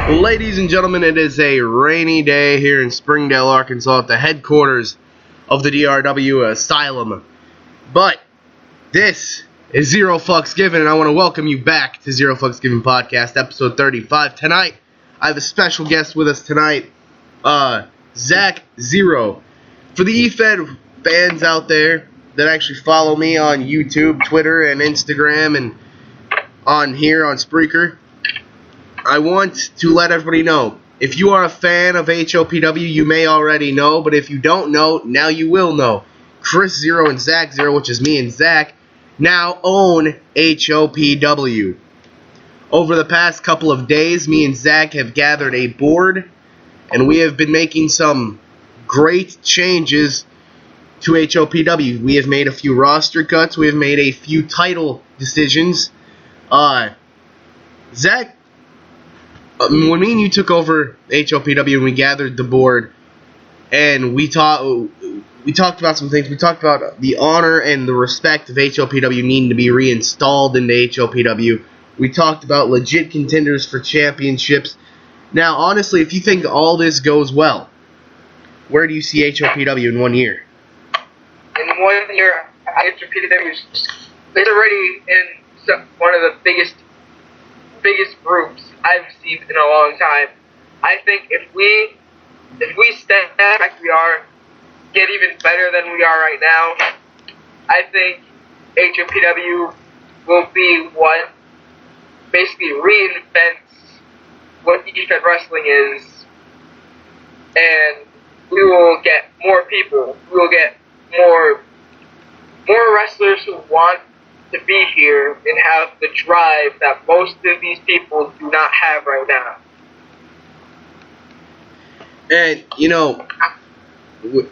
Ladies and gentlemen, it is a rainy day here in Springdale, Arkansas at the headquarters of the DRW Asylum. But this is Zero Fucks Given, and I want to welcome you back to Zero Fucks Given Podcast, episode 35. Tonight, I have a special guest with us tonight, Zach Zero. For the EFED fans out there that actually follow me on YouTube, Twitter, and Instagram, and on here on Spreaker, I want to let everybody know, if you are a fan of HOPW, you may already know, but if you don't know, now you will know. Chris Zero and Zach Zero, which is me and Zach, now own HOPW. Over the past couple of days, me and Zach have gathered a board, and we have been making some great changes to HOPW. We have made a few roster cuts, we have made a few title decisions. Zach, when me and you took over HOPW and we gathered the board and we talked about some things. We talked about the honor and the respect of HOPW needing to be reinstalled into HOPW. We talked about legit contenders for championships. Now, honestly, if you think all this goes well, where do you see HOPW in 1 year? In 1 year, HOPW is already in one of the biggest groups I've seen in a long time. I think if we step back, we are, get even better than we are right now, I think HOPW will be what basically reinvents what EFED wrestling is, and we will get more people. We will get more wrestlers who want to be here and have the drive that most of these people do not have right now. And, you know, when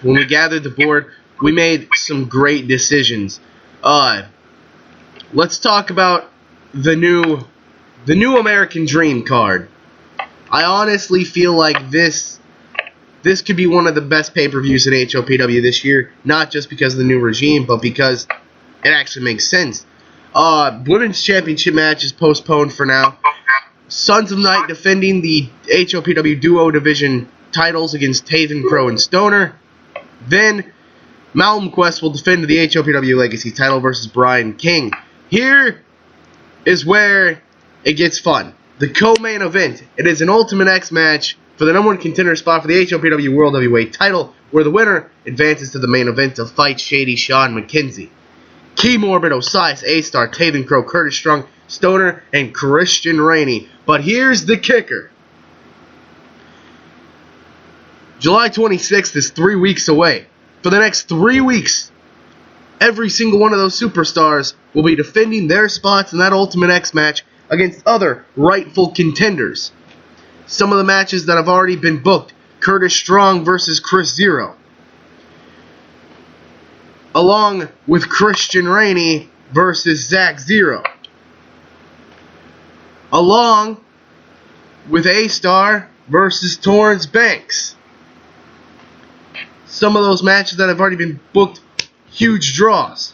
we gathered the board, we made some great decisions. Let's talk about the new American Dream card. I honestly feel like this could be one of the best pay-per-views in HOPW this year, not just because of the new regime, but because it actually makes sense. Women's Championship match is postponed for now. Sons of Night defending the HOPW Duo Division titles against Taven, Crow, and Stoner. Then, Mountain Quest will defend the HOPW Legacy title versus Brian King. Here is where it gets fun. The co-main event. It is an Ultimate X match for the number one contender spot for the HOPW World Heavyweight title, where the winner advances to the main event to fight Shady Sean McKenzie. Key Morbid, Osiris, A-Star, Taven Crow, Curtis Strong, Stoner, and Christian Rainey. But here's the kicker. July 26th is 3 weeks away. For the next 3 weeks, every single one of those superstars will be defending their spots in that Ultimate X match against other rightful contenders. Some of the matches that have already been booked: Curtis Strong versus Chris Zero, along with Christian Rainey versus Zach Zero, along with A-Star versus Torrance Banks. Some of those matches that have already been booked, huge draws.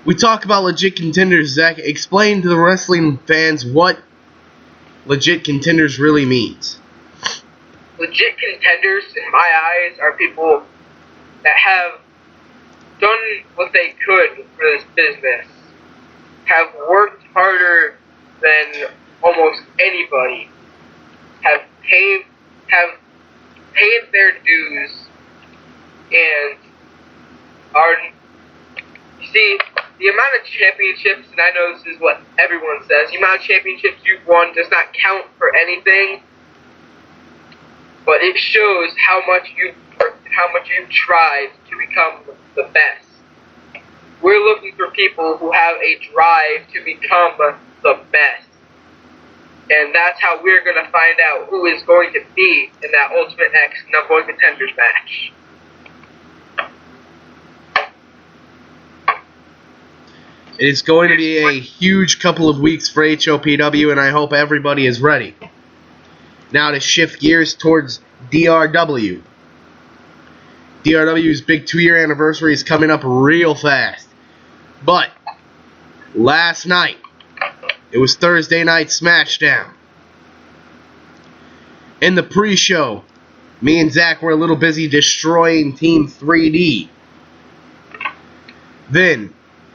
We talk about legit contenders. Zach, explain to the wrestling fans what legit contenders really means. Legit contenders, in my eyes, are people that have done what they could for this business, have worked harder than almost anybody, have paid their dues, and are, you see, the amount of championships, and I know this is what everyone says, the amount of championships you've won does not count for anything, but it shows how much you've worked and how much you've tried to become the best. We're looking for people who have a drive to become the best. And that's how we're going to find out who is going to be in that Ultimate X number one contenders match. It's going to be a huge couple of weeks for HOPW, and I hope everybody is ready. Now to shift gears towards DRW. DRW's big 2-year anniversary is coming up real fast. But last night, it was Thursday Night Smashdown. In the pre-show, me and Zach were a little busy destroying Team 3D. Then,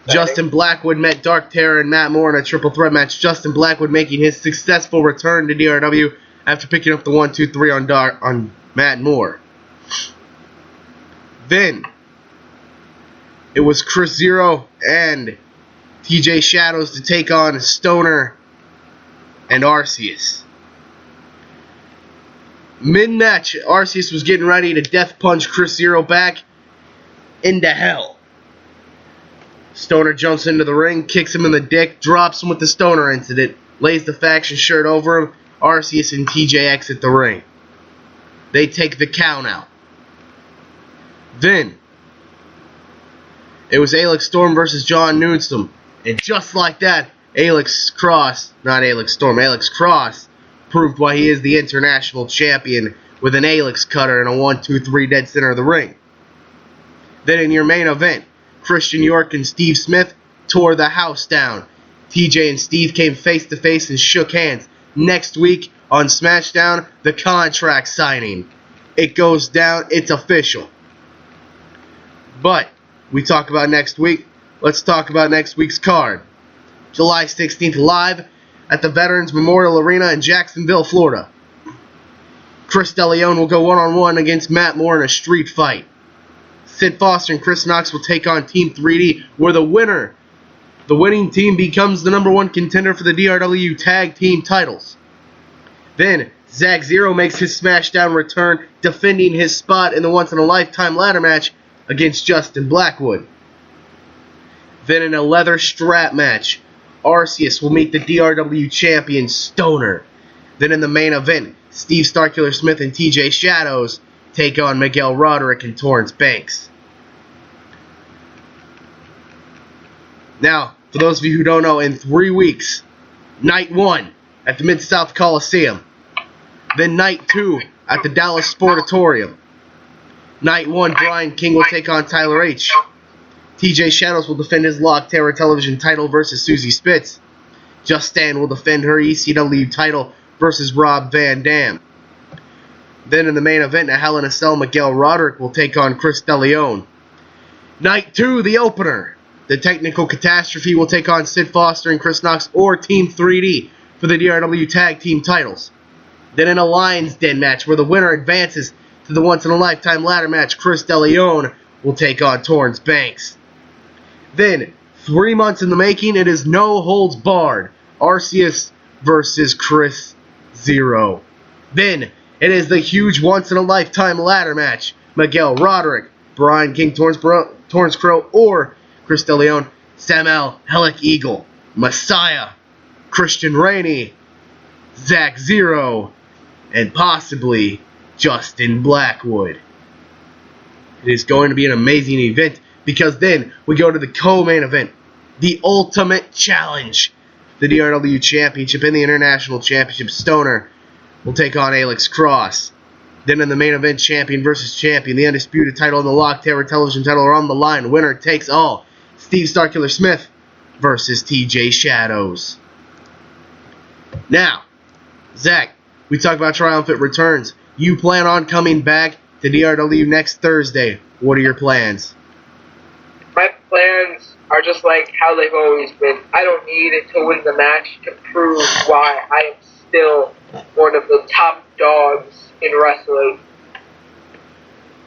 Justin Blackwood met Dark Terror and Matt Moore in a triple threat match. Justin Blackwood making his successful return to DRW after picking up the 1-2-3 on Matt Moore. Then, it was Chris Zero and TJ Shadows to take on Stoner and Arceus. Mid-match, Arceus was getting ready to death punch Chris Zero back into hell. Stoner jumps into the ring, kicks him in the dick, drops him with the Stoner incident, lays the faction shirt over him. Arceus and TJ exit the ring. They take the count out. Then, it was Alex Storm versus John Newsom. And just like that, Alex Cross proved why he is the international champion with an Alex cutter and a 1-2-3 dead center of the ring. Then in your main event, Christian York and Steve Smith tore the house down. TJ and Steve came face to face and shook hands. Next week on SmackDown, the contract signing. It goes down, it's official. But we talk about next week. Let's talk about next week's card. July 16th live at the Veterans Memorial Arena in Jacksonville, Florida. Chris DeLeon will go one-on-one against Matt Moore in a street fight. Sid Foster and Chris Knox will take on Team 3D, where the winning team becomes the #1 contender for the DRW Tag Team titles. Then, Zack Zero makes his SmackDown return, defending his spot in the once-in-a-lifetime ladder match against Justin Blackwood. Then in a leather strap match, Arceus will meet the DRW champion Stoner. Then in the main event, Steve Starkiller Smith and TJ Shadows take on Miguel Roderick and Torrance Banks. Now, for those of you who don't know, in 3 weeks, Night 1 at the Mid-South Coliseum. Then Night 2 at the Dallas Sportatorium. Night 1, Brian King will take on Tyler H. TJ Shadows will defend his Lock Terror Television title versus Susie Spitz. Just Stan will defend her ECW title versus Rob Van Dam. Then in the main event, a Hell in a Cell, Miguel Roderick will take on Chris DeLeon. Night 2, the opener. The Technical Catastrophe will take on Sid Foster and Chris Knox or Team 3D for the DRW Tag Team titles. Then in a Lion's Den match where the winner advances to the once-in-a-lifetime ladder match, Chris DeLeon will take on Torrance Banks. Then, 3 months in the making, it is no holds barred. Arceus versus Chris Zero. Then, it is the huge once-in-a-lifetime ladder match. Miguel Roderick, Brian King, Torrance Crow, or Chris DeLeon, Samuel Helic Eagle, Messiah, Christian Rainey, Zack Zero, and possibly Justin Blackwood. It is going to be an amazing event because then we go to the co-main event, the Ultimate Challenge, the DRW Championship and the International Championship. Stoner will take on Alex Cross. Then in the main event, champion versus champion, the undisputed title and the Lock Terror Television title are on the line. Winner takes all. Steve Starkiller Smith versus TJ Shadows. Now, Zach, we talk about triumphant returns. You plan on coming back to DRW next Thursday. What are your plans? My plans are just like how they've always been. I don't need it to win the match to prove why I am still one of the top dogs in wrestling.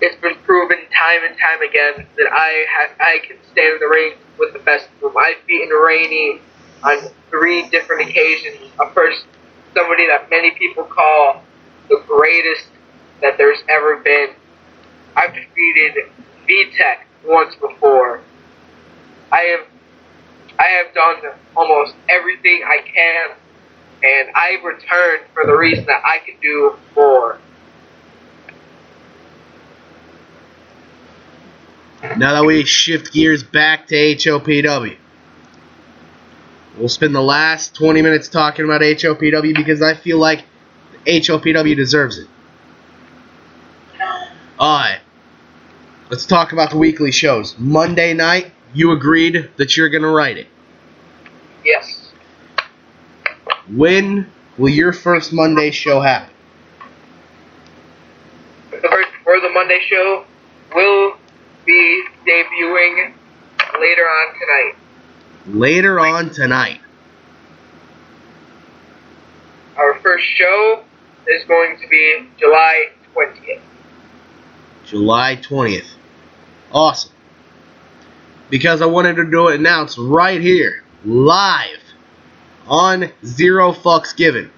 It's been proven time and time again that I can stand in the ring with the best of them. I've beaten Rainey on 3 different occasions. Somebody that many people call the greatest that there's ever been. I've defeated VTech once before. I have done almost everything I can, and I've returned for the reason that I can do more. Now that we shift gears back to HOPW, we'll spend the last 20 minutes talking about HOPW because I feel like HOPW deserves it. Alright, let's talk about the weekly shows. Monday night, you agreed that you're going to write it. Yes. when will your first Monday show happen? For the Monday show, will be debuting later on tonight. Later on tonight. Our first show is going to be July 20th. July 20th. Awesome. Because I wanted to do it announced right here, live, on Zero Fucks Given,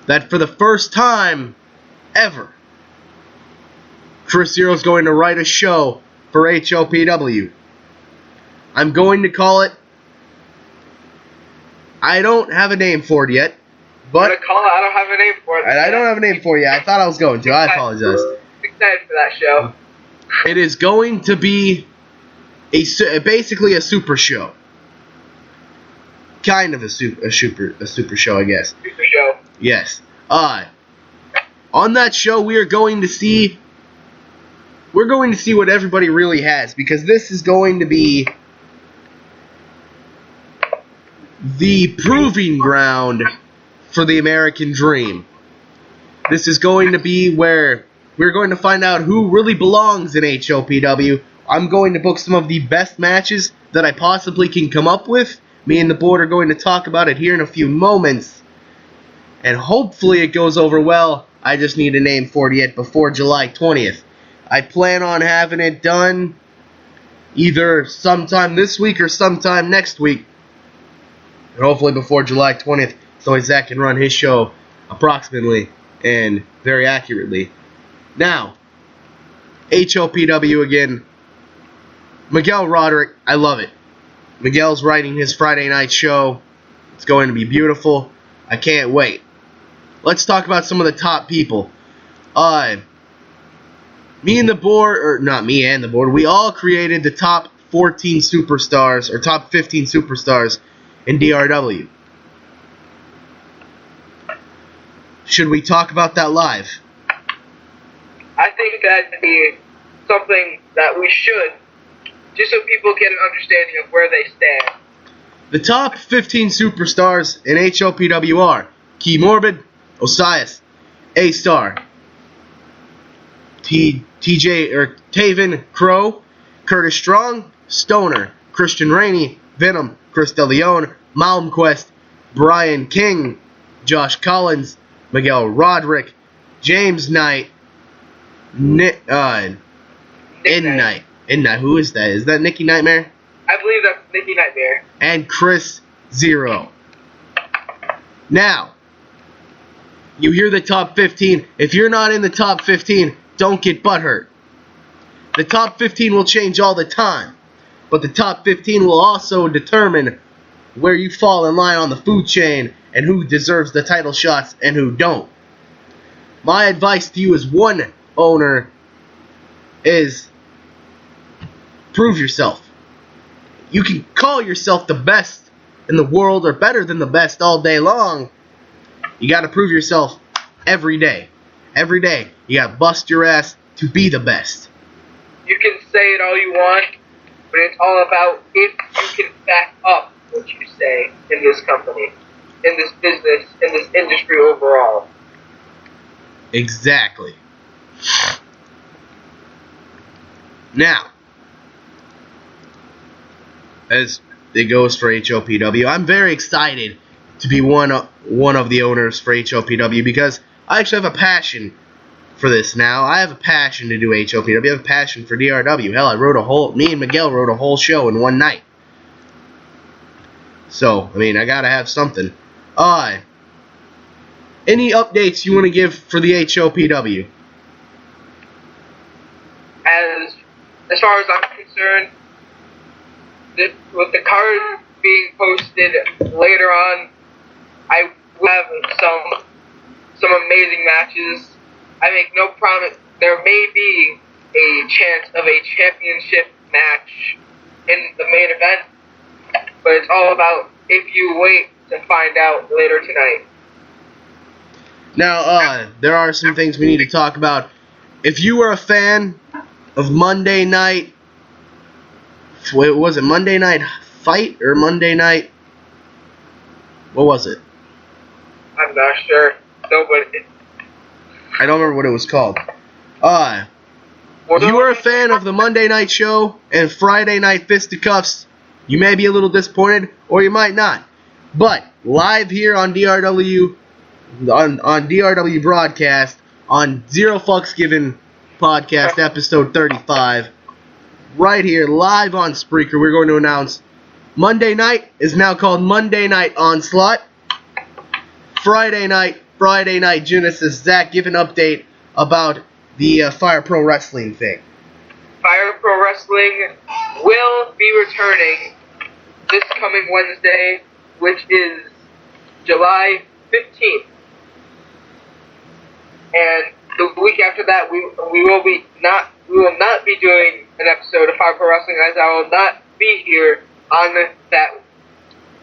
that for the first time ever, Chris Zero's going to write a show for HOPW. I'm going to call it, I don't have a name for it yet, but I don't have a name for it. I don't have a name for it yet. I thought I was going to. I apologize. I'm excited for that show. It is going to be basically a super show. Kind of a super show, I guess. Super show. Yes. On that show, we're going to see what everybody really has, because this is going to be the proving ground for the American dream. This is going to be where we're going to find out who really belongs in HOPW. I'm going to book some of the best matches that I possibly can come up with. Me and the board are going to talk about it here in a few moments. And hopefully it goes over well. I just need a name for it yet before July 20th. I plan on having it done either sometime this week or sometime next week. And hopefully before July 20th, so Zach can run his show approximately and very accurately. Now, HOPW again. Miguel Roderick, I love it. Miguel's writing his Friday night show. It's going to be beautiful. I can't wait. Let's talk about some of the top people. Me and the board, or not me and the board, we all created the top 14 superstars, or top 15 superstars in DRW. Should we talk about that live? I think that'd be something that we should, just so people get an understanding of where they stand. The top 15 superstars in HOPW are Key Morbid, Osias, A-Star, Taven Crow, Curtis Strong, Stoner, Christian Rainey, Venom, Chris DeLeon, Malmquest, Brian King, Josh Collins, Miguel Roderick, James Knight, Nick Knight. Who is that? Is that Nikki Nightmare? I believe that's Nikki Nightmare. And Chris Zero. Now, you hear the top 15. If you're not in the top 15, don't get butthurt. The top 15 will change all the time, but the top 15 will also determine where you fall in line on the food chain and who deserves the title shots and who don't. My advice to you as one owner is prove yourself. You can call yourself the best in the world or better than the best all day long. You got to prove yourself every day. Every day, you got to bust your ass to be the best. You can say it all you want, but it's all about if you can back up what you say in this company, in this business, in this industry overall. Exactly. Now, as it goes for HOPW, I'm very excited to be one of the owners for HOPW because I actually have a passion for this now. I have a passion to do HOPW. I have a passion for DRW. Hell, me and Miguel wrote a whole show in one night. So, I mean, I gotta have something. Any updates you want to give for the HOPW? As far as I'm concerned, with the card being posted later on, I will have some amazing matches. I make no promise. There may be a chance of a championship match in the main event, but it's all about if you wait to find out later tonight. Now, there are some things we need to talk about. If you are a fan of Monday Night, was it Monday Night Fight or Monday Night? What was it? I'm not sure. Nobody. I don't remember what it was called. If you are a fan of the Monday night show and Friday night fisticuffs, you may be a little disappointed, or you might not. But live here on DRW, on DRW broadcast, on Zero Fucks Given podcast episode 35, right here live on Spreaker, we're going to announce Monday night is now called Monday Night Onslaught. Friday night Genesis. Zach, give an update about the Fire Pro Wrestling thing. Fire Pro Wrestling will be returning this coming Wednesday, which is July 15th. And the week after that, we will not be doing an episode of Fire Pro Wrestling, as I will not be here on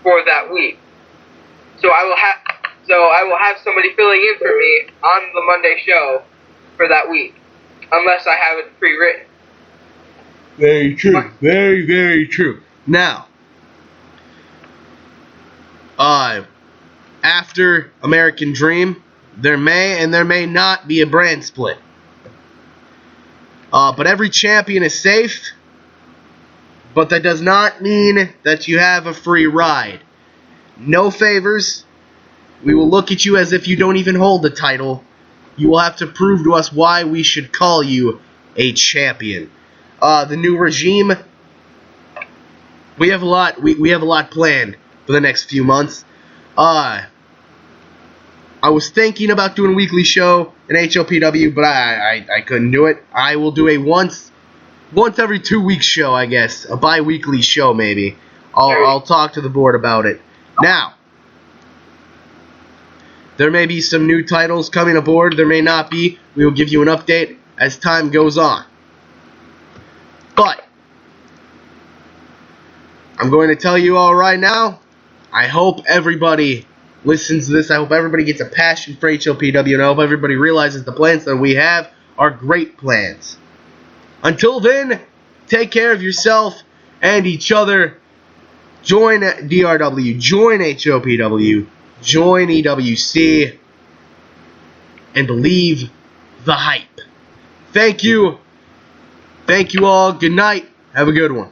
for that week. So I will have somebody filling in for me on the Monday show for that week, unless I have it pre-written. Very true. Very, very true. Now, after American Dream, there may and there may not be a brand split. But every champion is safe, but that does not mean that you have a free ride. No favors. We will look at you as if you don't even hold the title. You will have to prove to us why we should call you a champion. The new regime, we have a lot. We have a lot planned for the next few months. I was thinking about doing a weekly show in HOPW, but I couldn't do it. I will do a once every 2 weeks show, I guess, a bi-weekly show maybe. I'll talk to the board about it. Now, there may be some new titles coming aboard. There may not be. We will give you an update as time goes on. But I'm going to tell you all right now, I hope everybody listens to this. I hope everybody gets a passion for HLPW, and I hope everybody realizes the plans that we have are great plans. Until then, take care of yourself and each other. Join DRW, join HOPW, join EWC, and believe the hype. Thank you. Thank you all. Good night. Have a good one.